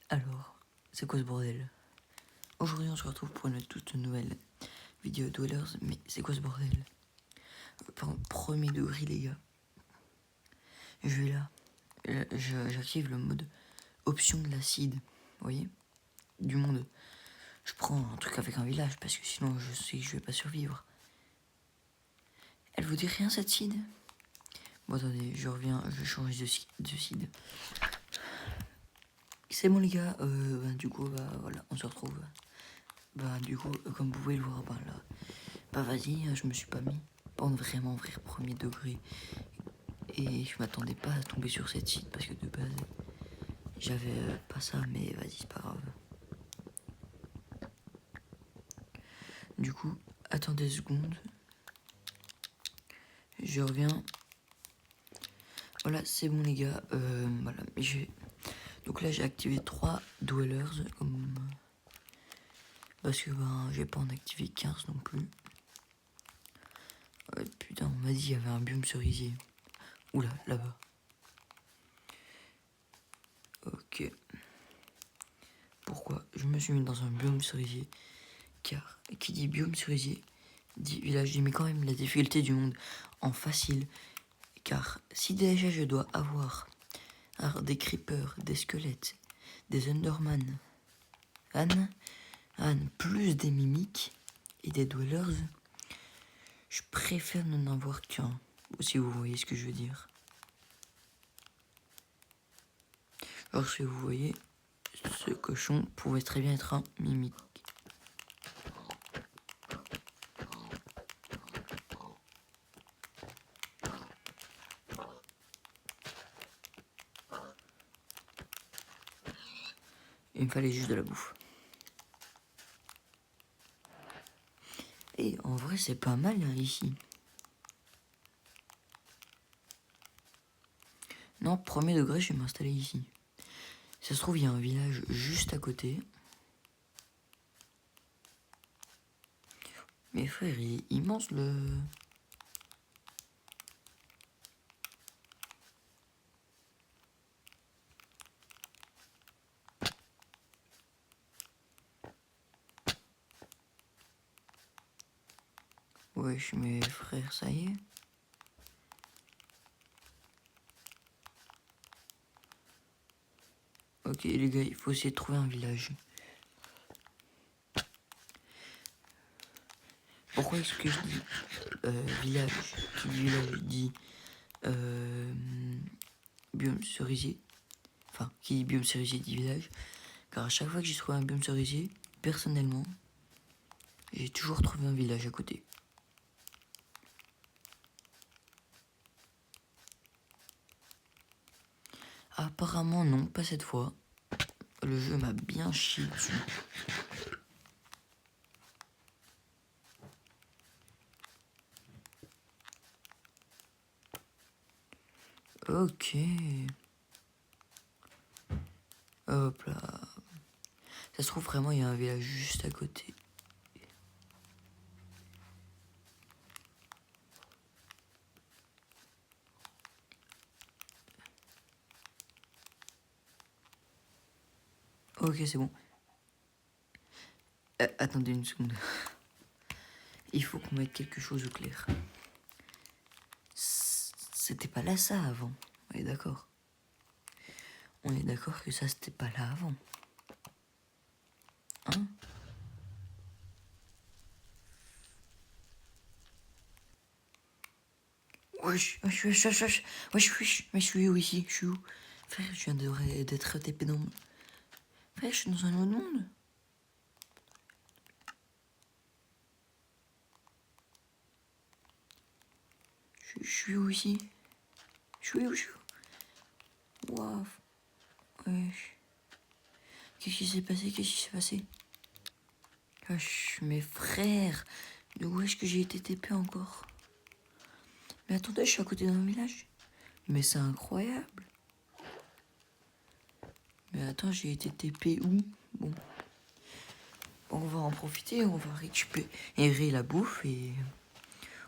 Alors, c'est quoi ce bordel? Aujourd'hui, on se retrouve pour une toute nouvelle vidéo Dwellers, mais c'est quoi ce bordel? Premier degré, les gars. Je vais là, j'active le mode option de l'acide, vous voyez? Du monde. Je prends un truc avec un village, parce que sinon, je sais que je vais pas survivre. Elle vous dit rien, cette seed? Bon, attendez, je reviens, je change de seed. C'est bon, les gars, du coup, voilà, on se retrouve. Du coup, comme vous pouvez le voir, là, vas-y, je me suis pas mis en vraiment vrai premier degré. Et je m'attendais pas à tomber sur cette site parce que de base, j'avais pas ça, mais vas-y, c'est pas grave. Du coup, attendez 2 secondes. Je reviens. Voilà, c'est bon, les gars. Voilà, donc là, j'ai activé 3 dwellers. Parce que j'ai pas en activé 15 non plus. Putain, on m'a dit qu'il y avait un biome cerisier. Oula, là-bas. Ok. Pourquoi je me suis mis dans un biome cerisier? Car qui dit biome cerisier dit village. J'ai mis quand même la difficulté du monde en facile. Car si déjà je dois avoir des creepers, des squelettes, des enderman, plus des mimiques et des dwellers, je préfère n'en avoir qu'un. Si vous voyez ce que je veux dire. Alors si vous voyez, ce cochon pouvait très bien être un mimique. Il me fallait juste de la bouffe. Et en vrai, c'est pas mal hein, ici. Non, premier degré, je vais m'installer ici. Ça se trouve, il y a un village juste à côté. Mais frère, il est immense le... Wesh, mes frères, ça y est. Ok, les gars, il faut essayer de trouver un village. Pourquoi est-ce que je dis village? Qui dit village dit biome cerisier. Enfin, qui dit biome cerisier dit village. Car à chaque fois que j'ai trouvé un biome cerisier, personnellement, j'ai toujours trouvé un village à côté. Apparemment non, pas cette fois. Le jeu m'a bien chié dessus. Ok. Hop là. Ça se trouve vraiment il y a un village juste à côté. Ok, c'est bon. Attendez une seconde. Il faut qu'on mette quelque chose au clair. C'était pas là ça avant. On est d'accord. On est d'accord que ça c'était pas là avant. Hein? Wesh, je suis où ici? Je suis où? Frère, je viens d'être TP dans... Frère, je suis dans un autre monde. Je suis où ici? Je suis où? Waouh. Wesh. Qu'est-ce qui s'est passé? Wesh, mes frères. De où est-ce que j'ai été TP encore? Mais attendez, je suis à côté d'un village. Mais c'est incroyable. Mais attends, j'ai été TP où? Bon. On va en profiter, on va récupérer la bouffe et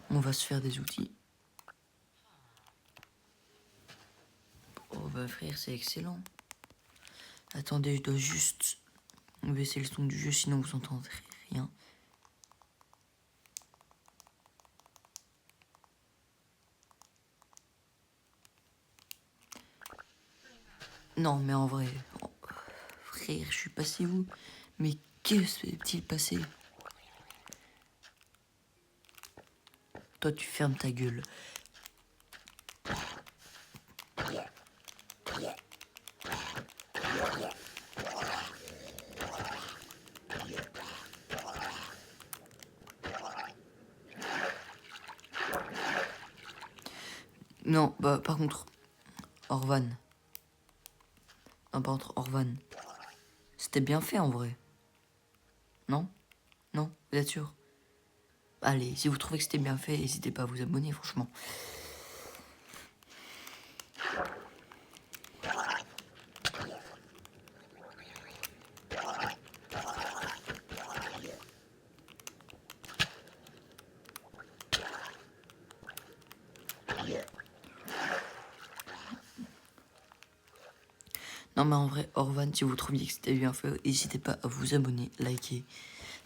on va se faire des outils. Oh bah frère, c'est excellent. Attendez, je dois juste baisser le son du jeu, sinon vous entendrez rien. Non, mais en vrai, frère, je suis passé où? Mais que s'est-il passé? Toi, tu fermes ta gueule. Non, bah par contre, Orvan. Non, par contre, Orvan. C'était bien fait en vrai. Non? Non? Vous êtes sûr? Allez, si vous trouvez que c'était bien fait, n'hésitez pas à vous abonner, franchement. Non, mais en vrai, Orvan, si vous trouviez que c'était bien fait, n'hésitez pas à vous abonner, liker.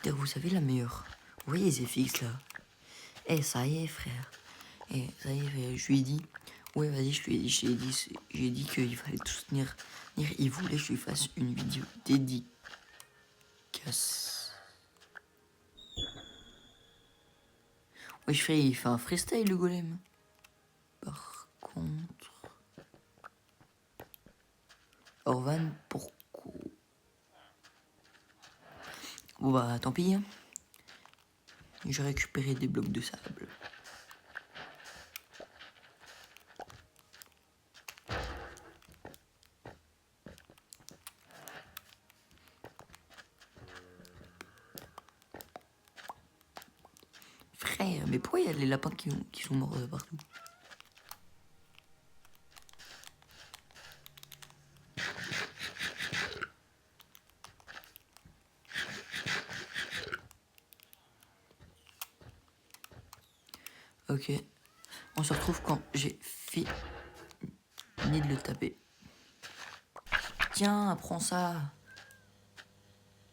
D'ailleurs, vous savez la meilleure. Vous voyez les FX là? Eh, ça y est, frère. Eh, ça y est, frère. Je lui ai dit. Ouais, vas-y, j'ai dit qu'il fallait tout soutenir. Il voulait que je lui fasse une vidéo dédicace. Ouais, il fait un freestyle, le golem. Par contre. Orvan, pourquoi? Bon, bah, tant pis. Hein. J'ai récupéré des blocs de sable. Frère, mais pourquoi il y a les lapins qui sont morts partout? Ok. On se retrouve quand j'ai fini de le taper. Tiens, prends ça.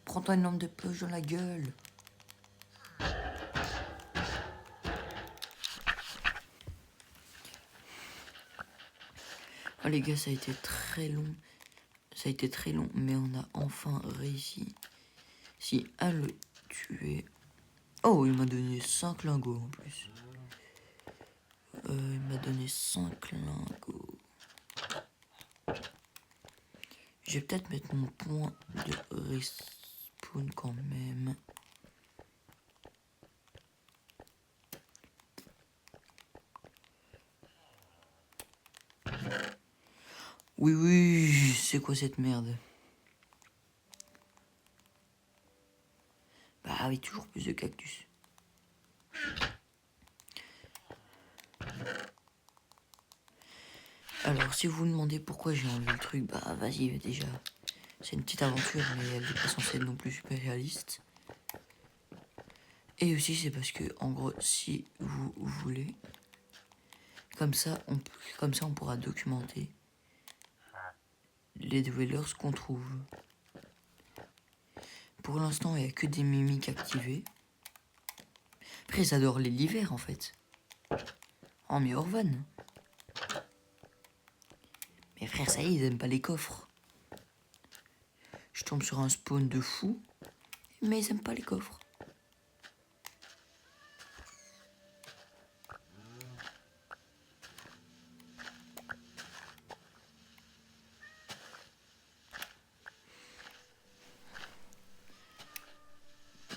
Prends-toi une lampe de poche dans la gueule. Oh les gars, ça a été très long. Ça a été très long, mais on a enfin réussi à le tuer. Oh, il m'a donné 5 lingots en plus. Il m'a donné 5 lingots. Je vais peut-être mettre mon point de respawn quand même. Oui, oui, c'est quoi cette merde? Bah oui, toujours plus de cactus. Alors, si vous vous demandez pourquoi j'ai enlevé le truc, bah vas-y, déjà. C'est une petite aventure, mais elle n'est pas censée être non plus super réaliste. Et aussi, c'est parce que, en gros, si vous voulez, comme ça, on pourra documenter les dwellers qu'on trouve. Pour l'instant, il n'y a que des mimiques activés. Après, ils adorent l'hiver, en fait. Oh, mais Orvan. Mais frère, ça y est, ils aiment pas les coffres. Je tombe sur un spawn de fou, mais ils aiment pas les coffres.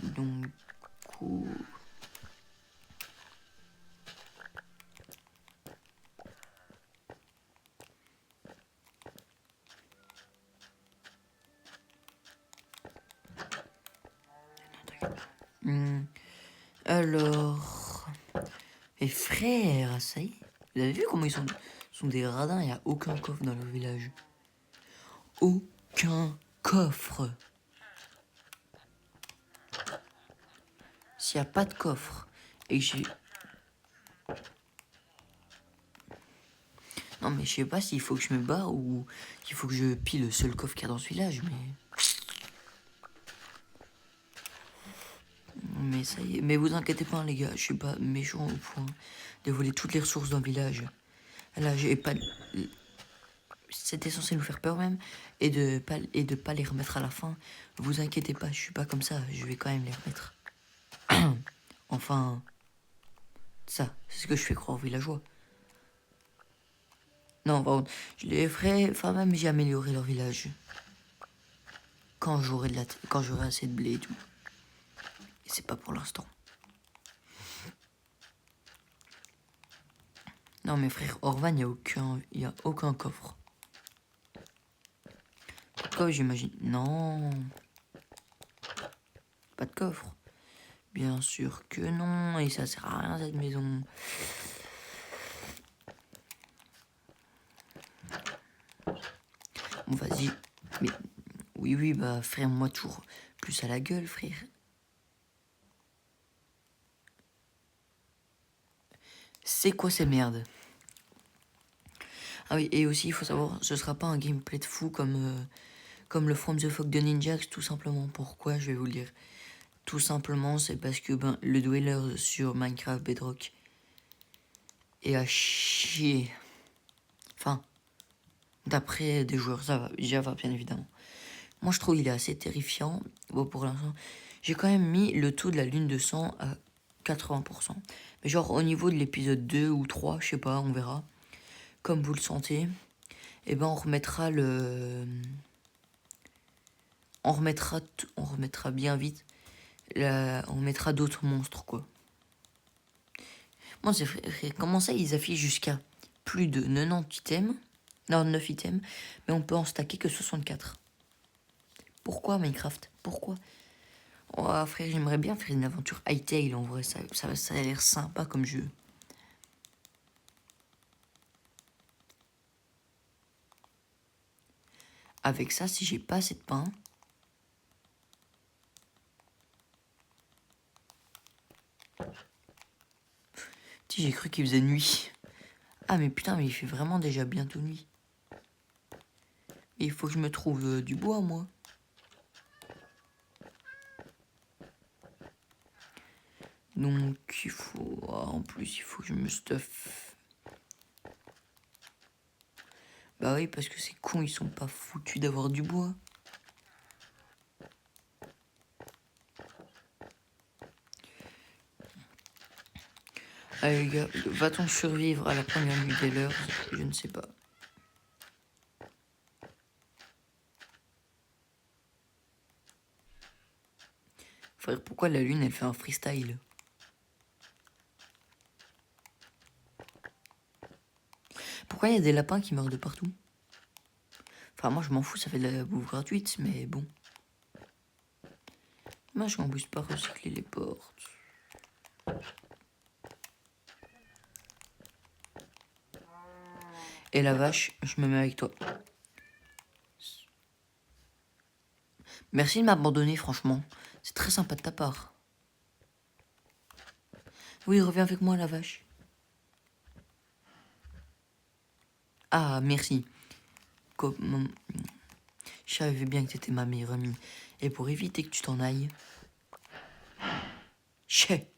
Donc, coup... Alors... Et frère, ça y est. Vous avez vu comment ils sont des radins? Il n'y a aucun coffre dans le village. Aucun coffre. S'il n'y a pas de coffre et que j'ai... Non, mais je sais pas s'il faut que je me barre ou il faut que je pille le seul coffre qu'il y a dans ce village, mais... Mais ça y est, mais vous inquiétez pas, les gars, je suis pas méchant au point de voler toutes les ressources d'un village. Là, j'ai pas... C'était censé nous faire peur même, et de pas les remettre à la fin. Vous inquiétez pas, je suis pas comme ça, je vais quand même les remettre. Enfin, ça, c'est ce que je fais croire aux villageois. Non, par contre, je les ferai, enfin même j'ai amélioré leur village. Quand j'aurai assez de blé et tout. Et c'est pas pour l'instant. Non mais frère, Orvan, il y a aucun coffre. Pas de coffre, j'imagine. Non. Pas de coffre. Bien sûr que non, et ça sert à rien cette maison. Bon, vas-y. Mais oui, bah frère, moi toujours plus à la gueule, frère. C'est quoi ces merdes? Ah oui, et aussi, il faut savoir, ce sera pas un gameplay de fou comme le From the Fog de Ninjax, tout simplement. Pourquoi? Je vais vous le dire. Tout simplement, c'est parce que le Dweller sur Minecraft Bedrock est à chier. Enfin, d'après des joueurs Java, bien évidemment. Moi, je trouve qu'il est assez terrifiant. Bon, pour l'instant, j'ai quand même mis le taux de la lune de sang à 80%. Mais genre, au niveau de l'épisode 2 ou 3, je sais pas, on verra. Comme vous le sentez, et ben on remettra on remettra bien vite. On mettra d'autres monstres, quoi. Moi, c'est vrai, comment ça, ils affichent jusqu'à plus de 90 items? Non, 9 items. Mais on peut en stacker que 64. Pourquoi Minecraft? Pourquoi? Oh, frère, j'aimerais bien faire une aventure Hytale en vrai. Ça a l'air sympa comme jeu. Avec ça, si j'ai pas assez de pain. Si j'ai cru qu'il faisait nuit. Ah, mais putain, mais il fait vraiment déjà bientôt nuit. Et il faut que je me trouve du bois, moi. Donc, il faut... Ah, en plus, il faut que je me stuff. Bah oui, parce que c'est con, ils sont pas foutus d'avoir du bois. Allez les gars, va-t-on survivre à la première nuit des leurs? Je ne sais pas. Frère, pourquoi la lune, elle fait un freestyle? Pourquoi il y a des lapins qui meurent de partout? Enfin, moi, je m'en fous, ça fait de la bouffe gratuite, mais bon. Moi, je n'embuse pas recycler les portes. Et la vache, je me mets avec toi. Merci de m'abandonner, franchement. C'est très sympa de ta part. Oui, reviens avec moi, la vache. Ah, merci. Comme... Je savais bien que t'étais ma meilleure amie. Et pour éviter que tu t'en ailles... Chais.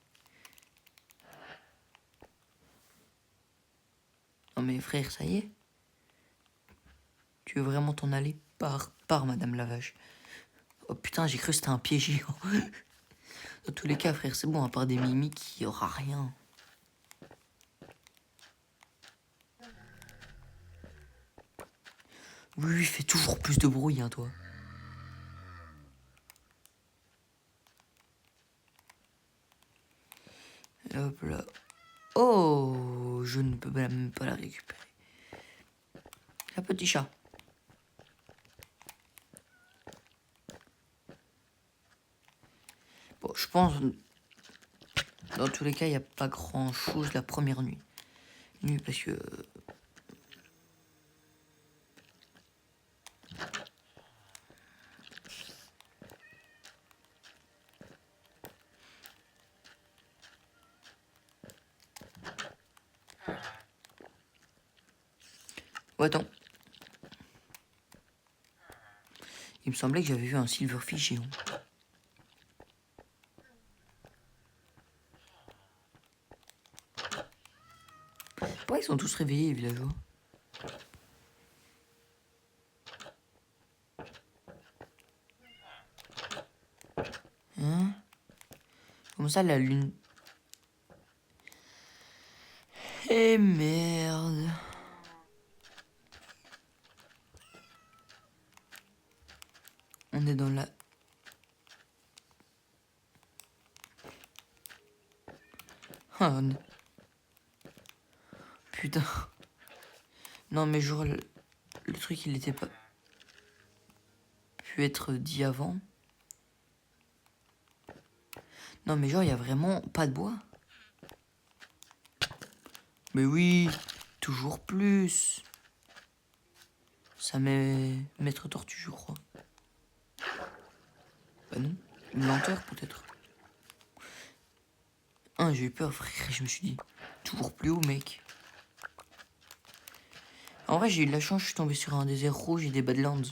Non mais frère, ça y est. Tu veux vraiment t'en aller? Pars, madame la vache. Oh putain, j'ai cru que c'était un piège géant. Dans tous les cas, frère, c'est bon, à part des mimiques, il n'y aura rien. Oui, fais toujours plus de bruit, hein, toi. Hop là. Oh, je ne peux même pas la récupérer. Un petit chat. Bon, je pense... Dans tous les cas, il n'y a pas grand-chose la première nuit. Parce que... Oh, attends. Il me semblait que j'avais vu un silverfish géant. Pourquoi ils sont tous réveillés, les villageois? Hein? Comment ça, la lune? Eh merde. On est dans la... Ah, putain. Non, mais genre, le truc, il était pas pu être dit avant. Non, mais genre, il y a vraiment pas de bois. Mais oui, toujours plus. Ça met Maître Tortue, je crois. Bah non, une lenteur peut-être. Ah, j'ai eu peur, frère, je me suis dit, toujours plus haut, mec. En vrai, j'ai eu de la chance, je suis tombé sur un désert rouge et des Badlands.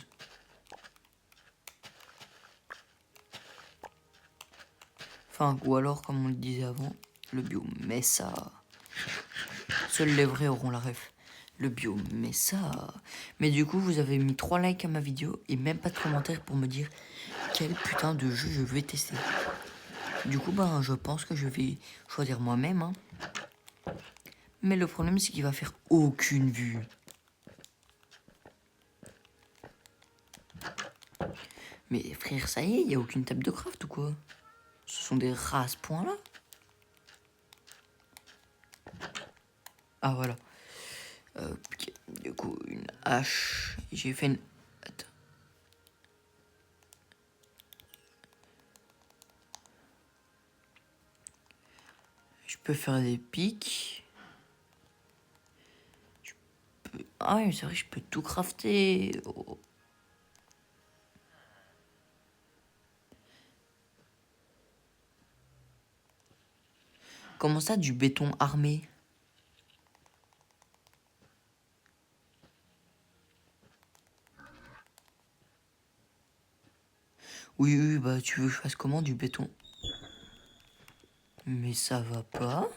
Enfin, ou alors, comme on le disait avant, le biome Mesa. Seuls les vrais auront la ref. Le biome Mesa. Mais du coup, vous avez mis 3 likes à ma vidéo et même pas de commentaires pour me dire quel putain de jeu je vais tester. Du coup, ben, je pense que je vais choisir moi-même. Hein. Mais le problème, c'est qu'il va faire aucune vue. Mais frère, ça y est, il n'y a aucune table de craft ou quoi? Ce sont des rats à ce point-là? Ah, voilà. Okay. Du coup, une hache. J'ai fait une... Attends. Je peux faire des pics. Ah oui, c'est vrai, je peux tout crafter. Oh. Comment ça, du béton armé? Oui, oui, bah tu veux que je fasse comment du béton? Mais ça va pas.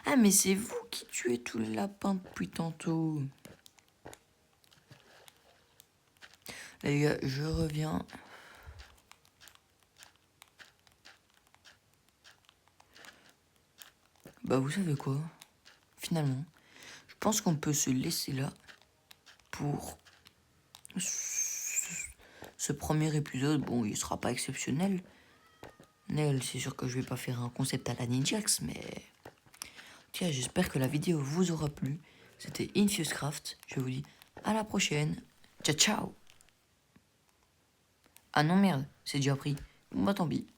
Ah, mais c'est vous qui tuez tous les lapins depuis tantôt. Les gars, je reviens. Bah vous savez quoi? Finalement, je pense qu'on peut se laisser là pour ce premier épisode. Bon, il sera pas exceptionnel. C'est sûr que je vais pas faire un concept à la Ninjax, mais... Tiens, j'espère que la vidéo vous aura plu. C'était InfuseCraft. Je vous dis à la prochaine. Ciao, ciao. Ah non, merde, c'est déjà pris. Bon, bah tant pis.